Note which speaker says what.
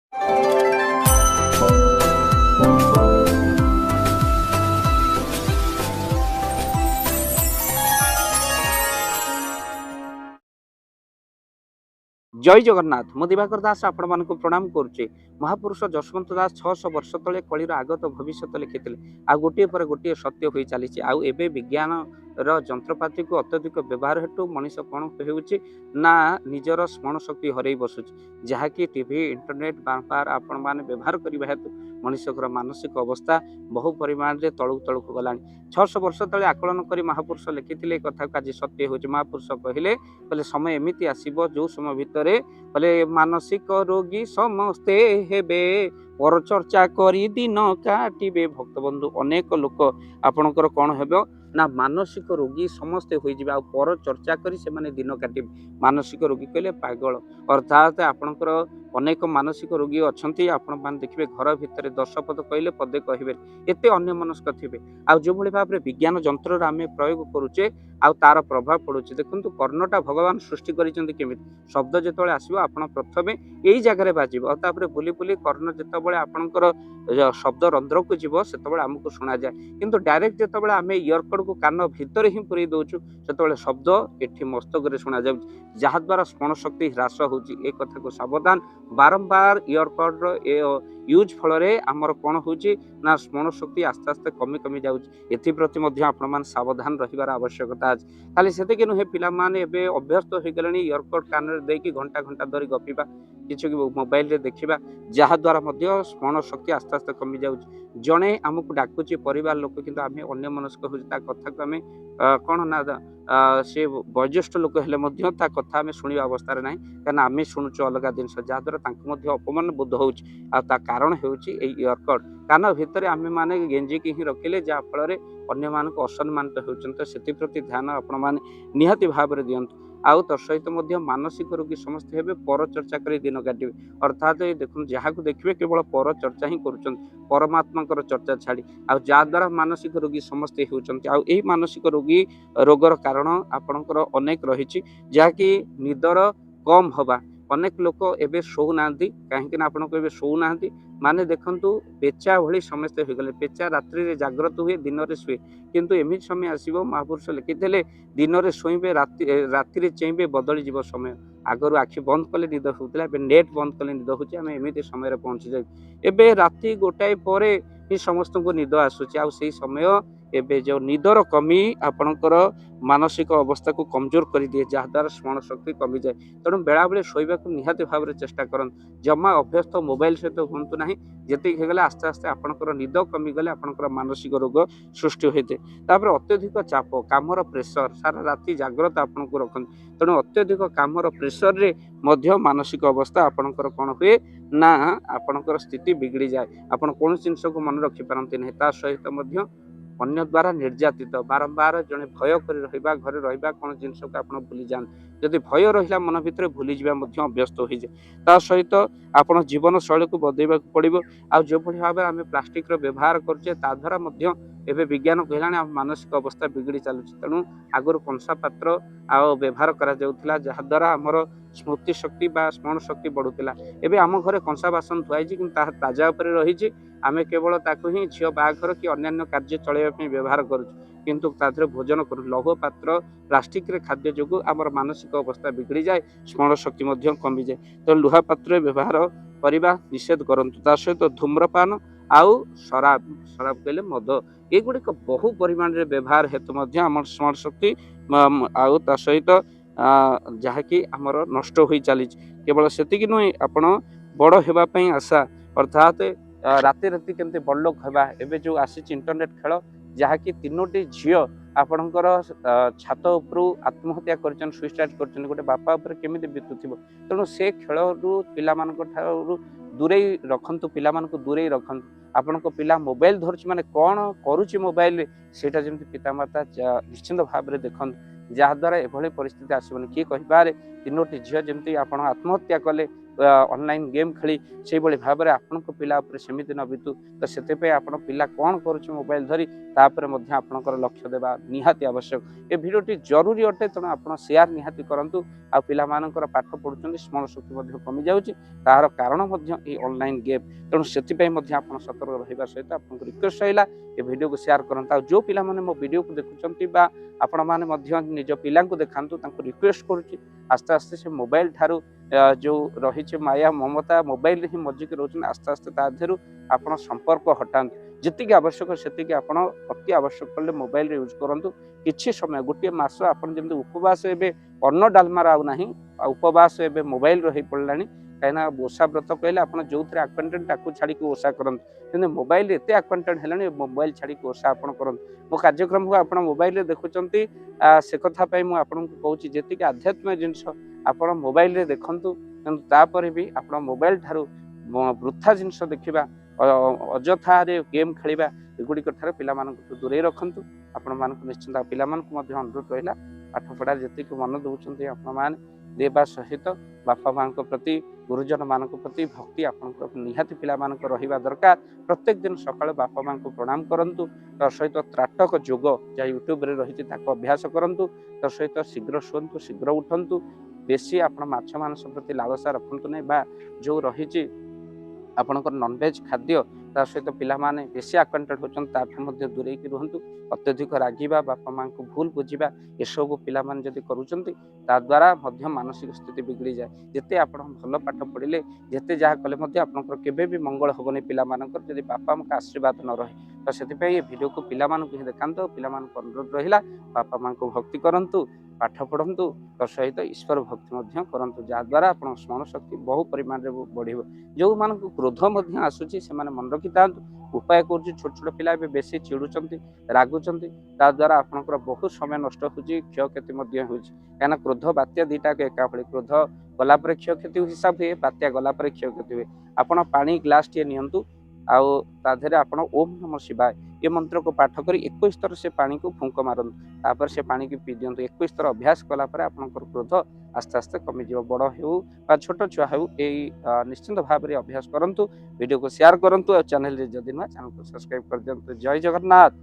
Speaker 1: जय जगन्नाथ मु दिवाकर दास आपण मानक प्रणाम करुचे। महापुरुष जशवंत दास 600 वर्ष तले कलिर आगत भविष्य लिखिते आ गोटे पर गोटे सत्य हो चली आउ एबे विज्ञान जंत्रपाति को अत्यधिक व्यवहार हेतु मनीष कौन होउछि ना निजर स्मरण शक्ति हरई बसुछि जहाँकि टीवी इंटरनेट बार आपण माने व्यवहार करबा हेतु मनुष्यर मानसिक अवस्था बहु परिमाण रे तळु तळु गलानी। 600 वर्ष तले आकलन करी महापुरुष लिखिथिले कथा आज सत्य होछि। महापुरुष कहले समय एमिति आसीबो जो समय भितर बोले मानसिक रोगी समस्ते हेबे पर चर्चा करी दिन काटिबे। भक्त बंधु अनेक लोक आपणकर कौन हेबो ना मानसिक रोगी समस्ते हो जाए आ पर चर्चा करी से माने दिन काटिबे। मानसिक रोगी कहले पागल अर्थात आपणकर अनेक मानसिक रोगी अच्छी आपण मैंने देखिए घर भितर 10 पद कहले पदे कहे एत अन्य मनस्क थे आ जो भाव में विज्ञान जंत्र आम प्रयोग करुचे आ तार प्रभाव पड़ुचे। देखो कर्णटा भगवान सृष्टि करें शब्द जो आसो आप प्रथम यही जगह बाजर बुली बुली कर्ण जो आपंकर शब्द रंध्र को जीव से आमको शुणा जाए किंतु डायरेक्ट जो आम इयरकड को कान भितर ही पूरी दौचु से शब्द ये मस्तक शुणा जा जहाद्वारा स्मरण शक्ति ह्रास होची। ए कथा को सावधान बारंबार इयरकड यूज फल आमर कौन होची ना स्मरण शक्ति आस्ते आस्ते कमी कमी जाउची। एथिप्रति मध्य आपण मान सावधान रहिबार आवश्यकता अछि। खाली सेतिके नुहे पिला माने एबे अभ्यस्त हो गलेनी इयरकड कान रे देकी घंटा घंटा धरी गपिबा किछु मोबाइल रे देखिबा जहा द्वारा मध्य स्मरण शक्ति आस्ते आस्ते कमी जाउची। जणे हमकु डाकुची परिवार लोक किंतु आमे अन्य मनस्क होची ता कथा को आमे कोन ना से वयोज्येष्ठ लोक हेले मध्य ता कथा आमे सुनिबा अवस्था रे नाही कारण आमे सुनुचो अलगा जिंस जहा द्वारा तांको मध्य अपमान बोध होउची आ ता कारण हेउची ए इयरकड कान भितर आमे माने गेंजी की ही रखिले जा फल रे अन्य मानक असम्मानित होउचंत सेति प्रति ध्यान आपण माने निहाती भाव रे दियंतु। आउ तर सहित मध्य मानसिक रोगी समस्त हेबे पर चर्चा करी दिन काटिबे अर्थात देखुन जहा को देखिबे केवल पर चर्चा ही करूचंत परमात्मा चर्चा छाड़ी आ जा द्वारा मानसिक रोगी समस्त होउचंत। आ एही मानसिक रोगी रोगर कारण आपणकर अनेक रहिछि जाकी निदर कम हवा अनेक लोक एबे शोउ नांती कहीं आपण को एबे शोउ नांती माने देखंतु पेचा भली समस्त हो गले पेचा रात्रि रे जागृत हुए दिन रे सुए किंतु एमित समय आसीबो महापुरुष लिखिथिले दिन रे सोइबे रात्रि रे चेइबे बदली जीव समय आगरु आखि बंद कले निद होउतला एबे नेट बंद कले निद होउची आमे एमिति समय रे पहुंची जाय एबे राति गोटाए परे ही समस्त को निद आसुची आ सेही समय एबे जो निदर कमी आपणकर मानसिक अवस्था को कमजोर कर दिए जहा द्वारा स्मरण शक्ति कमी जाए। तेणु बेला बेले शोइबा को निहाती भाव में चेष्टा करन जमा अभ्यस्त मोबाइल सहित हुंतु नाही जेति हेगले आस्ते आस्ते आपणकर निद कमी गले आपणकर मानसिक रोग सृष्टि होइते। तापर अत्यधिक चाप कामर प्रेशर सारा राति जागृत आपन को रखन तेणु अत्यधिक कामर प्रेशर रे मध्य मानसिक अवस्था आपणकर कोन हुए ना आपणकर स्थिति बिगड़ी जाए आपण कोन जिंस को मन रखि पारंती नहीं ता सहित मध्य अन्य द्वारा निर्यातित बारंबार जड़े भय कर घरे रहा कौन जिनस को आप भूली जाते जदि भय रहा मन भितर भूली जा अभ्यस्त हो जाए सहित आप जीवन शैली को बदलवा पड़ो आ जो भाव आम प्लास्टिक व्यवहार करुचे द्वारा एवं विज्ञान कहला मानसिक अवस्था बिगड़ी चलुची। तेणु आगुरी कंसा पात्र व्यवहार करा जहाद्वारा आमर स्मृति शक्ति बा स्मरण शक्ति बढ़ुला एवं आम घरे कंसा बासन थुआई कि ताजा उपर रही आम केवल ताकू ही झील बाहाघर कि अन्य कार्य चलैया व्यवहार करुँ किंतु तादरे भोजन करूँ लौह पात्र प्लास्टिक रे खाद्य जो आमर मानसिक अवस्था बिगड़ी जाए स्मरण शक्ति कमी जाए। तो लुहा पात्र व्यवहार करने निषेध करंतु ता सहित धूम्रपान आउ शराब कहले मद एगुड़िक बहु परिमाण रे व्यवहार हेतु आम स्मरण शक्ति आउ ता सहित जहाँकि आमर नष्ट हो चली केवल सेतिक नुहे आपण बड़ होगापी आशा अर्थात राति राति केमती बड़ लोक हवा एवं जो आसी इंटरनेट खेल जहाँकि 3टी झील आपणकर छात उपरू आत्महत्या कर सुइसाइड कर गोटे बापा उपर केमी बीतुव तेणु से खेल पिला दूरे रखु पिला दूरे रखु आपण पिला मोबाइल धरुची माने कौन करुची मोबाइल से पितामाता निश्चिंत भाव में देखते जहाद्वारा एभली परिस्थिति आसबनी किए कहीपर ତିନୋଟି ଝିଅ ଯେମିତି ଆପଣ ଆତ୍ମହତ୍ୟା କଲେ ଅନଲାଇନ୍ ଗେମ୍ ଖେଳି, ସେଇଭଳି ଭାବରେ ଆପଣଙ୍କ ପିଲା ଉପରେ ସେମିତି ନ ବିତୁ। ତ ସେଥିପାଇଁ ଆପଣ ପିଲା କ'ଣ କରୁଛି ମୋବାଇଲ ଧରି ତା ଉପରେ ମଧ୍ୟ ଆପଣଙ୍କର ଲକ୍ଷ୍ୟ ଦେବା ନିହାତି ଆବଶ୍ୟକ। ଏ ଭିଡ଼ିଓଟି ଜରୁରୀ ଅଟେ, ତେଣୁ ଆପଣ ସେୟାର ନିହାତି କରନ୍ତୁ। ଆଉ ପିଲାମାନଙ୍କର ପାଠ ପଢ଼ୁଛନ୍ତି, ସ୍ମରଣ ଶକ୍ତି ମଧ୍ୟ କମିଯାଉଛି, ତାହାର କାରଣ ମଧ୍ୟ ଏହି ଅନଲାଇନ୍ ଗେମ୍। ତେଣୁ ସେଥିପାଇଁ ମଧ୍ୟ ଆପଣ ସତର୍କ ରହିବା ସହିତ ଆପଣଙ୍କୁ ରିକ୍ୱେଷ୍ଟ ରହିଲା ଏ ଭିଡ଼ିଓକୁ ସେୟାର କରନ୍ତୁ। ଆଉ ଯେଉଁ ପିଲାମାନେ ମୋ ଭିଡ଼ିଓକୁ ଦେଖୁଛନ୍ତି ବା ଆପଣମାନେ ମଧ୍ୟ ନିଜ ପିଲାଙ୍କୁ ଦେଖାନ୍ତୁ, ତାଙ୍କୁ ରିକ୍ୱେଷ୍ଟ କରୁଛି ଆସ୍ତେ ଆସ୍ତେ ସେ ମୋବାଇଲ ଠାରୁ ଯେଉଁ ରହିଛି ମାୟା ମମତା ମୋବାଇଲରେ ହିଁ ମଜିକି ରହୁଛନ୍ତି, ଆସ୍ତେ ଆସ୍ତେ ତା ଦେହରୁ ଆପଣ ସମ୍ପର୍କ ହଟାନ୍ତୁ। ଯେତିକି ଆବଶ୍ୟକ ସେତିକି ଆପଣ ଅତି ଆବଶ୍ୟକ କଲେ ମୋବାଇଲରେ ୟୁଜ୍ କରନ୍ତୁ। କିଛି ସମୟ ଗୋଟିଏ ମାସ ଆପଣ ଯେମିତି ଉପବାସ ଏବେ ଅନ୍ନ ଡାଲମାର ଆଉ ନାହିଁ, ଆଉ ଉପବାସ ଏବେ ମୋବାଇଲର ହେଇପଡ଼ିଲାଣି। କାହିଁକିନା ଓଷା ବ୍ରତ କହିଲେ ଆପଣ ଯେଉଁଥିରେ ଆକ୍ୱାଣ୍ଟେଡ୍ ତାକୁ ଛାଡ଼ିକି ଓଷା କରନ୍ତୁ, କିନ୍ତୁ ମୋବାଇଲରେ ଏତେ ଆକ୍ୱାଣ୍ଟେଡ୍ ହେଲାଣି ମୋବାଇଲ ଛାଡ଼ିକି ଓଷା ଆପଣ କରନ୍ତୁ। ମୋ କାର୍ଯ୍ୟକ୍ରମକୁ ଆପଣ ମୋବାଇଲରେ ଦେଖୁଛନ୍ତି, ସେ କଥା ପାଇଁ ମୁଁ ଆପଣଙ୍କୁ କହୁଛି ଯେତିକି ଆଧ୍ୟାତ୍ମିକ ଜିନିଷ ଆପଣ ମୋବାଇଲରେ ଦେଖନ୍ତୁ, କିନ୍ତୁ ତାପରେ ବି ଆପଣ ମୋବାଇଲ ଠାରୁ ବୃଥା ଜିନିଷ ଦେଖିବା, ଅଯଥାରେ ଗେମ୍ ଖେଳିବା ଏଗୁଡ଼ିକ ଠାରୁ ପିଲାମାନଙ୍କୁ ଦୂରେଇ ରଖନ୍ତୁ। ଆପଣମାନଙ୍କୁ ନିଶ୍ଚିନ୍ତ ପିଲାମାନଙ୍କୁ ମଧ୍ୟ ଅନୁରୋଧ ରହିଲା ପାଠ ପଢ଼ାରେ ଯେତିକି ମନ ଦେଉଛନ୍ତି ଆପଣମାନେ ଦେବା ସହିତ ବାପା ମାଆଙ୍କ ପ୍ରତି ଗୁରୁଜନମାନଙ୍କ ପ୍ରତି ଭକ୍ତି ଆପଣଙ୍କର ନିହାତି ପିଲାମାନଙ୍କ ରହିବା ଦରକାର। ପ୍ରତ୍ୟେକ ଦିନ ସକାଳେ ବାପା ମାଆଙ୍କୁ ପ୍ରଣାମ କରନ୍ତୁ। ତା ସହିତ ତ୍ରାଟକ ଯୋଗ ଯାହା ୟୁଟ୍ୟୁବରେ ରହିଛି ତାକୁ ଅଭ୍ୟାସ କରନ୍ତୁ। ତା ସହିତ ଶୀଘ୍ର ଶୁଅନ୍ତୁ, ଶୀଘ୍ର ଉଠନ୍ତୁ। ବେଶୀ ଆପଣ ମାଛ ମାଂସ ପ୍ରତି ଲାଳସା ରଖନ୍ତୁ ନାହିଁ, ବା ଯେଉଁ ରହିଛି ଆପଣଙ୍କର ନନଭେଜ୍ ଖାଦ୍ୟ ତା ସହିତ ପିଲାମାନେ ବେଶୀ ଆକ୍ୱାଣ୍ଟେଡ୍ ହେଉଛନ୍ତି ତାଠୁ ମଧ୍ୟ ଦୂରେଇକି ରୁହନ୍ତୁ। ଅତ୍ୟଧିକ ରାଗିବା, ବାପା ମାଆଙ୍କୁ ଭୁଲ ବୁଝିବା ଏସବୁ ପିଲାମାନେ ଯଦି କରୁଛନ୍ତି ତାଦ୍ୱାରା ମଧ୍ୟ ମାନସିକ ସ୍ଥିତି ବିଗିଡ଼ିଯାଏ। ଯେତେ ଆପଣ ଭଲ ପାଠ ପଢ଼ିଲେ, ଯେତେ ଯାହା କଲେ ମଧ୍ୟ ଆପଣଙ୍କର କେବେ ବି ମଙ୍ଗଳ ହେବନି ପିଲାମାନଙ୍କର ଯଦି ବାପା ମାଆଙ୍କ ଆଶୀର୍ବାଦ ନ ରହେ। ତ ସେଥିପାଇଁ ଏ ଭିଡ଼ିଓକୁ ପିଲାମାନଙ୍କୁ ହିଁ ଦେଖାନ୍ତୁ। ପିଲାମାନଙ୍କୁ ଅନୁରୋଧ ରହିଲା ବାପା ମାଆଙ୍କୁ ଭକ୍ତି କରନ୍ତୁ, ପାଠ ପଢ଼ନ୍ତୁ, ତା ସହିତ ଈଶ୍ୱର ଭକ୍ତି ମଧ୍ୟ କରନ୍ତୁ, ଯାହାଦ୍ୱାରା ଆପଣଙ୍କ ସ୍ମରଣ ଶକ୍ତି ବହୁ ପରିମାଣରେ ବଢ଼ିବ। ଯେଉଁମାନଙ୍କୁ କ୍ରୋଧ ମଧ୍ୟ ଆସୁଛି ସେମାନେ ମନେ ରଖିଥାନ୍ତୁ, ଉପାୟ କରୁଛି ଛୋଟ ଛୋଟ ପିଲା ଏବେ ବେଶୀ ଚିଡ଼ୁଛନ୍ତି, ରାଗୁଛନ୍ତି, ତାଦ୍ୱାରା ଆପଣଙ୍କର ବହୁତ ସମୟ ନଷ୍ଟ ହେଉଛି, କ୍ଷୟକ୍ଷତି ମଧ୍ୟ ହେଉଛି। କାହିଁକିନା କ୍ରୋଧ ବାତ୍ୟା ଦୁଇଟାକ ଏକା ଭଳି, କ୍ରୋଧ ଗଲା ପରେ କ୍ଷୟକ୍ଷତି ହିସାବ ହୁଏ, ବାତ୍ୟା ଗଲା ପରେ କ୍ଷୟକ୍ଷତି ହୁଏ। ଆପଣ ପାଣି ଗ୍ଲାସଟିଏ ନିଅନ୍ତୁ, ଆଉ ତା ଦେହରେ ଆପଣ ଓମ୍ ନମଃ ଶିବାୟ ଏ ମନ୍ତ୍ରକୁ ପାଠ କରି 21 ଥର ସେ ପାଣିକୁ ଫୁଙ୍କ ମାରନ୍ତୁ। ତାପରେ ସେ ପାଣିକି ପିଇ ଦିଅନ୍ତୁ। 21 ଥର ଅଭ୍ୟାସ କଲା ପରେ ଆପଣଙ୍କର କ୍ରୋଧ ଆସ୍ତେ ଆସ୍ତେ କମିଯିବ। ବଡ଼ ହେଉ ବା ଛୋଟ ଛୁଆ ହେଉ ଏଇ ନିଶ୍ଚିନ୍ତ ଭାବରେ ଅଭ୍ୟାସ କରନ୍ତୁ। ଭିଡ଼ିଓକୁ ସେୟାର କରନ୍ତୁ, ଆଉ ଚ୍ୟାନେଲରେ ଯଦି ନୂଆ ଚ୍ୟାନେଲକୁ ସବସ୍କ୍ରାଇବ୍ କରିଦିଅନ୍ତୁ। ଜୟ ଜଗନ୍ନାଥ।